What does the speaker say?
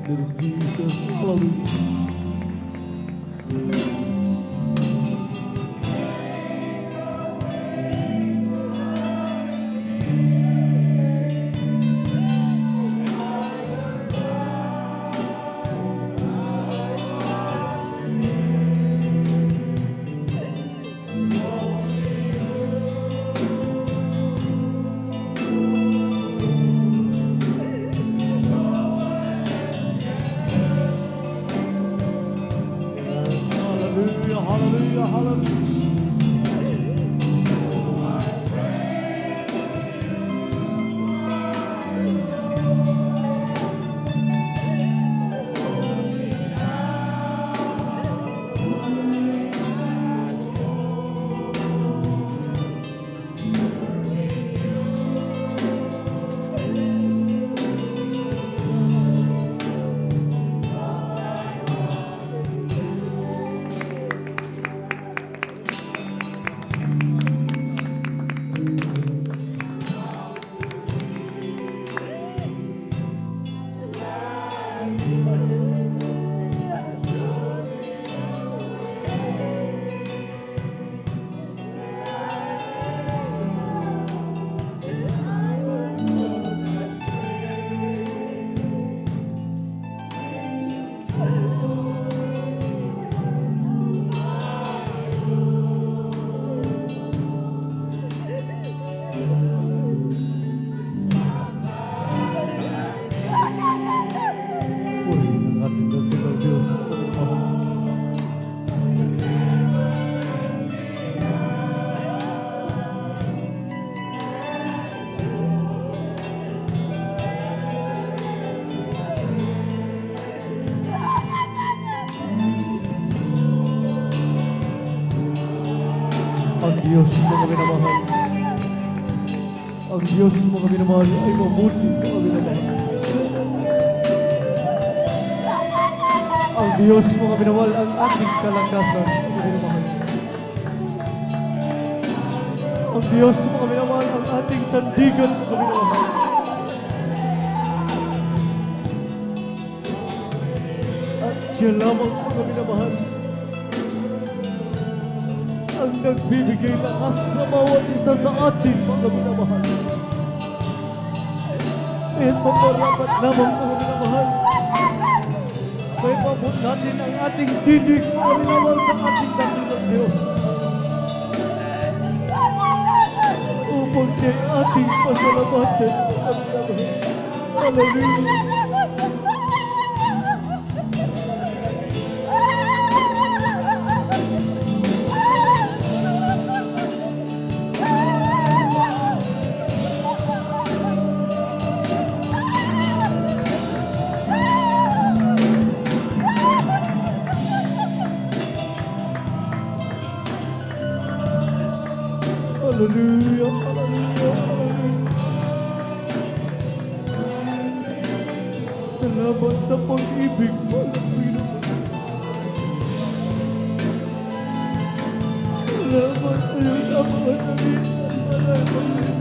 Little Jesus, hallelujah. Hallelujah, hallelujah, hallelujah. Purihin ang ating dating ng Diyos. Ang Diyos mga minamahal. Ang Diyos mga minamahal ay mabuti mga minamahal. Ang Diyos mga minamahal ang ating kalakasan mga minamahal. Ang Diyos mga minamahal ang ating sandigan mga minamahal. At siya lamang mga minamahal ang nagbibigay lakas sa bawat isa sa atin mga minamahal. At maparapat lamang mga minamahal. May pabot natin ang ating tinig mga minamahal sa ating dakilang Diyos. Upang siya'y ating pasalamatan mga minamahal. Hallelujah. Hallelujah, hallelujah, hallelujah. Salamat sa pag-ibig mo ng Panginoon. Salamat sa iyong napakalalim at maraming